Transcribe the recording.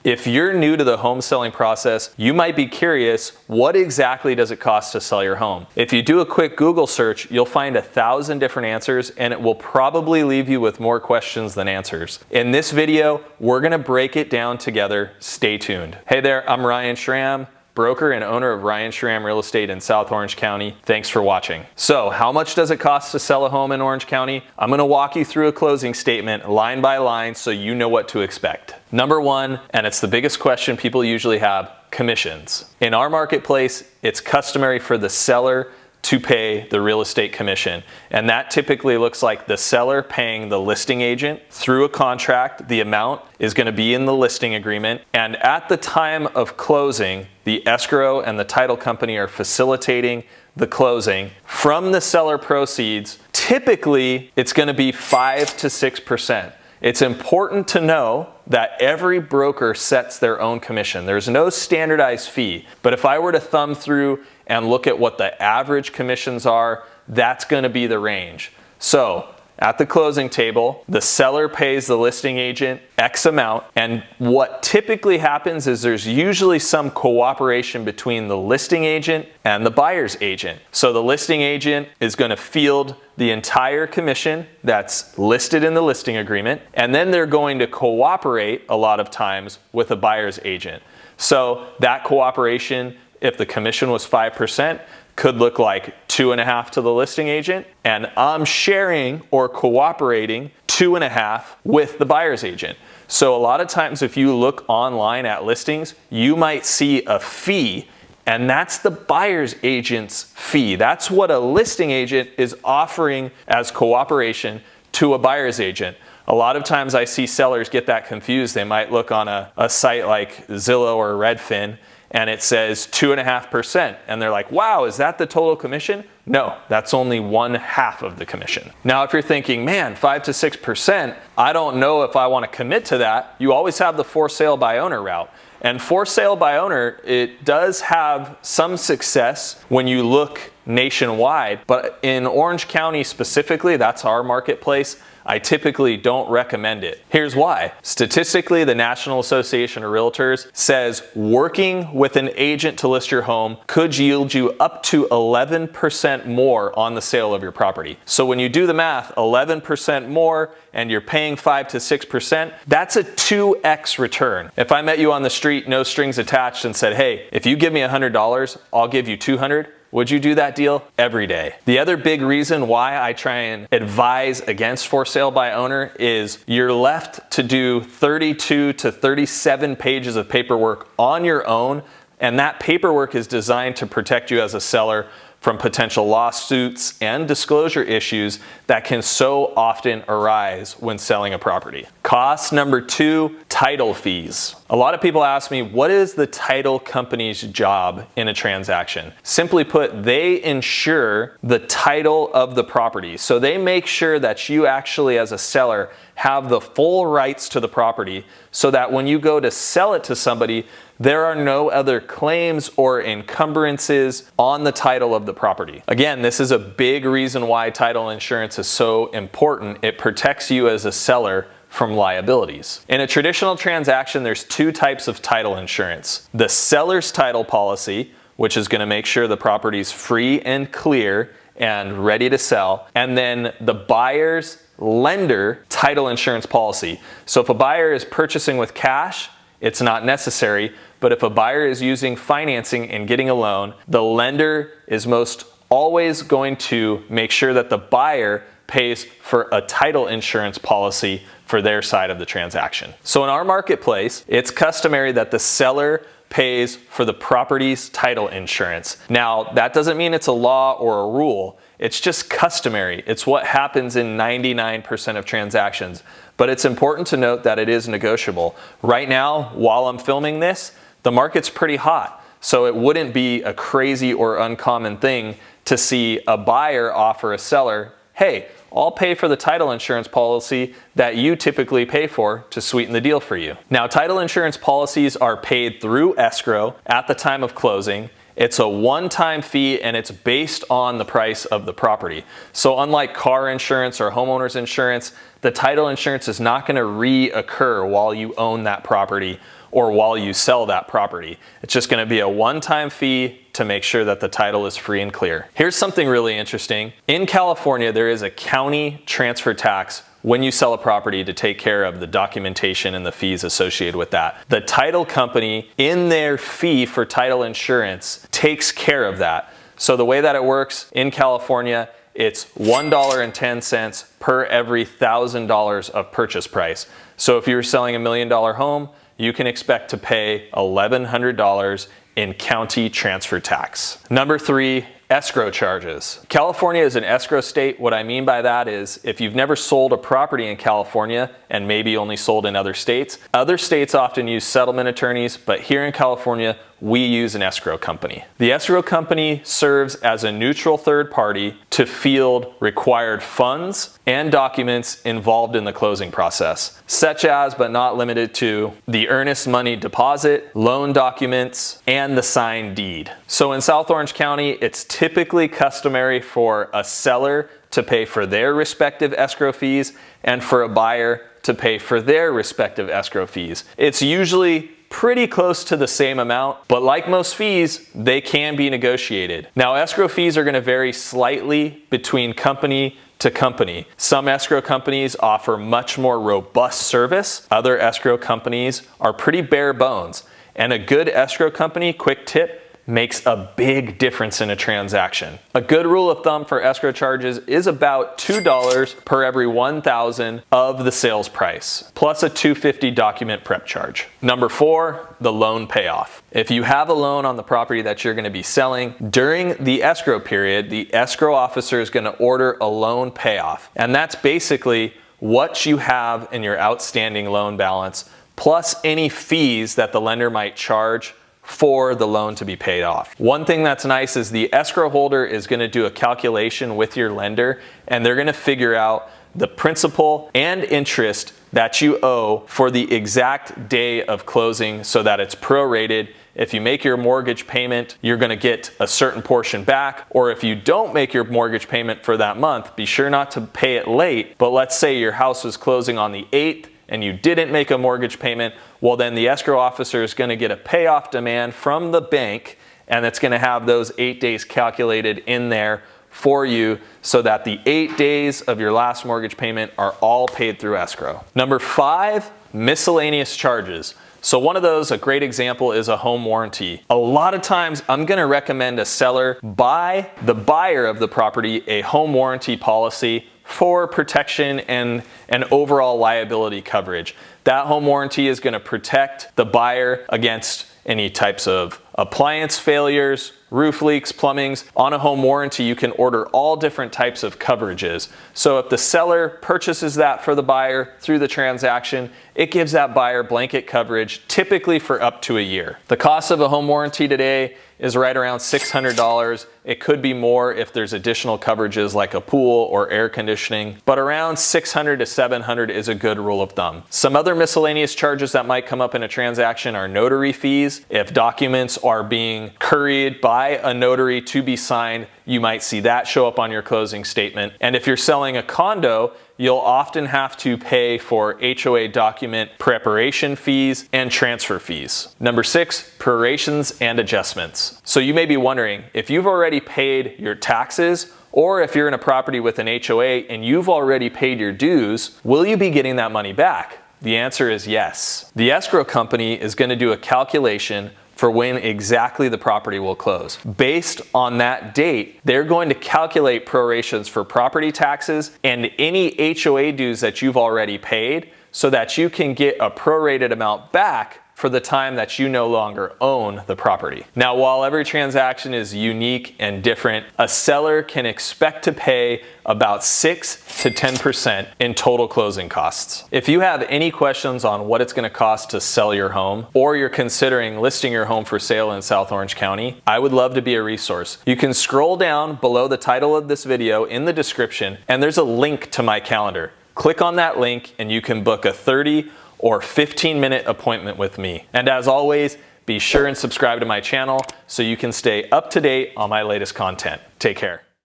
If you're new to the home selling process, you might be curious, what exactly does it cost to sell your home? If you do a quick Google search, you'll find 1,000 different answers, and it will probably leave you with more questions than answers. In this video, we're gonna break it down together. Stay tuned. Hey there, I'm Ryan Schramm, broker and owner of Ryan Schramm Real Estate in South Orange County. Thanks for watching. So how much does it cost to sell a home in Orange County? I'm gonna walk you through a closing statement line by line so you know what to expect. Number one, and it's the biggest question people usually have, commissions. In our marketplace, it's customary for the seller to pay the real estate commission. And that typically looks like the seller paying the listing agent through a contract. The amount is going to be in the listing agreement. And at the time of closing, the escrow and the title company are facilitating the closing. From the seller proceeds, typically it's going to be 5 to 6%. It's important to know that every broker sets their own commission. There's no standardized fee, but if I were to thumb through and look at what the average commissions are, that's going to be the range. So at the closing table, the seller pays the listing agent X amount, and what typically happens is there's usually some cooperation between the listing agent and the buyer's agent. So the listing agent is going to field the entire commission that's listed in the listing agreement, and then they're going to cooperate a lot of times with a buyer's agent. So that cooperation, if the commission was 5%, could look like 2.5 to the listing agent, and I'm sharing or cooperating 2.5 with the buyer's agent. So a lot of times if you look online at listings, you might see a fee, and that's the buyer's agent's fee. That's what a listing agent is offering as cooperation to a buyer's agent. A lot of times I see sellers get that confused. They might look on a site like Zillow or Redfin, and it says 2.5%, and they're like, wow, is that the total commission? No, that's only 1/2 of the commission. Now, if you're thinking, man, 5 to 6%, I don't know if I want to commit to that, you always have the for sale by owner route. And for sale by owner, it does have some success when you look nationwide, but in Orange County specifically, that's our marketplace, I typically don't recommend it. Here's why. Statistically, the National Association of Realtors says working with an agent to list your home could yield you up to 11% more on the sale of your property. So when you do the math, 11% more and you're paying 5 to 6%, that's a 2x return. If I met you on the street, no strings attached, and said, hey, if you give me $100, I'll give you $200, would you do that deal? Every day. The other big reason why I try and advise against for sale by owner is you're left to do 32 to 37 pages of paperwork on your own, and that paperwork is designed to protect you as a seller from potential lawsuits and disclosure issues that can so often arise when selling a property. Cost number 2, title fees. A lot of people ask me, what is the title company's job in a transaction? Simply put, they insure the title of the property. So they make sure that you actually, as a seller, have the full rights to the property so that when you go to sell it to somebody, there are no other claims or encumbrances on the title of the property. Again, this is a big reason why title insurance is so important. It protects you as a seller from liabilities. In a traditional transaction, there's 2 types of title insurance. The seller's title policy, which is going to make sure the property's free and clear and ready to sell, and then the buyer's lender title insurance policy. So if a buyer is purchasing with cash, it's not necessary, but if a buyer is using financing and getting a loan, the lender is most always going to make sure that the buyer pays for a title insurance policy for their side of the transaction. So in our marketplace, it's customary that the seller pays for the property's title insurance. Now, that doesn't mean it's a law or a rule. It's just customary. It's what happens in 99% of transactions. But it's important to note that it is negotiable. Right now, while I'm filming this, the market's pretty hot. So it wouldn't be a crazy or uncommon thing to see a buyer offer a seller, hey, I'll pay for the title insurance policy that you typically pay for to sweeten the deal for you. Now, title insurance policies are paid through escrow at the time of closing. It's a one-time fee and it's based on the price of the property. So unlike car insurance or homeowner's insurance, the title insurance is not going to reoccur while you own that property or while you sell that property. It's just going to be a one-time fee to make sure that the title is free and clear. Here's something really interesting. In California, there is a county transfer tax when you sell a property to take care of the documentation and the fees associated with that. The title company, in their fee for title insurance, takes care of that. So the way that it works in California, it's $1.10 per every $1,000 of purchase price. So if you're selling $1 million home, you can expect to pay $1,100 in county transfer tax. Number 3, escrow charges. California is an escrow state. What I mean by that is if you've never sold a property in California and maybe only sold in other states often use settlement attorneys, but here in California, we use an escrow company. The escrow company serves as a neutral third party to field required funds and documents involved in the closing process, such as, but not limited to, the earnest money deposit, loan documents, and the signed deed. So in South Orange County, it's typically customary for a seller to pay for their respective escrow fees and for a buyer to pay for their respective escrow fees. It's usually pretty close to the same amount, but like most fees, they can be negotiated. Now, escrow fees are going to vary slightly between company to company. Some escrow companies offer much more robust service. Other escrow companies are pretty bare bones. And a good escrow company, quick tip, makes a big difference in a transaction. A good rule of thumb for escrow charges is about $2 per every $1,000 of the sales price, plus a $250 document prep charge. Number 4, the loan payoff. If you have a loan on the property that you're going to be selling, during the escrow period, the escrow officer is going to order a loan payoff. And that's basically what you have in your outstanding loan balance, plus any fees that the lender might charge for the loan to be paid off. One thing that's nice is the escrow holder is going to do a calculation with your lender, and they're going to figure out the principal and interest that you owe for the exact day of closing so that it's prorated. If you make your mortgage payment, you're going to get a certain portion back, or if you don't make your mortgage payment for that month, be sure not to pay it late. But let's say your house was closing on the 8th and you didn't make a mortgage payment, well then the escrow officer is going to get a payoff demand from the bank, and it's going to have those 8 days calculated in there for you so that the 8 days of your last mortgage payment are all paid through escrow. Number 5, miscellaneous charges. So one of those, a great example, is a home warranty. A lot of times I'm going to recommend a seller buy the buyer of the property a home warranty policy for protection and overall liability coverage. That home warranty is going to protect the buyer against any types of appliance failures, roof leaks, plumbings. On a home warranty, you can order all different types of coverages. So if the seller purchases that for the buyer through the transaction, it gives that buyer blanket coverage, typically for up to a year. The cost of a home warranty today is right around $600. It could be more if there's additional coverages like a pool or air conditioning, but around $600 to $700 is a good rule of thumb. Some other miscellaneous charges that might come up in a transaction are notary fees. If documents are being couriered by a notary to be signed, you might see that show up on your closing statement. And if you're selling a condo, you'll often have to pay for HOA document preparation fees and transfer fees. Number 6, prorations and adjustments. So you may be wondering, if you've already paid your taxes, or if you're in a property with an HOA and you've already paid your dues, will you be getting that money back? The answer is yes. The escrow company is going to do a calculation for when exactly the property will close. Based on that date, they're going to calculate prorations for property taxes and any HOA dues that you've already paid so that you can get a prorated amount back for the time that you no longer own the property. Now, while every transaction is unique and different, a seller can expect to pay about 6 to 10% in total closing costs. If you have any questions on what it's going to cost to sell your home, or you're considering listing your home for sale in South Orange County, I would love to be a resource. You can scroll down below the title of this video in the description, and there's a link to my calendar. Click on that link and you can book a 30 or 15-minute appointment with me. And as always, be sure and subscribe to my channel so you can stay up to date on my latest content. Take care.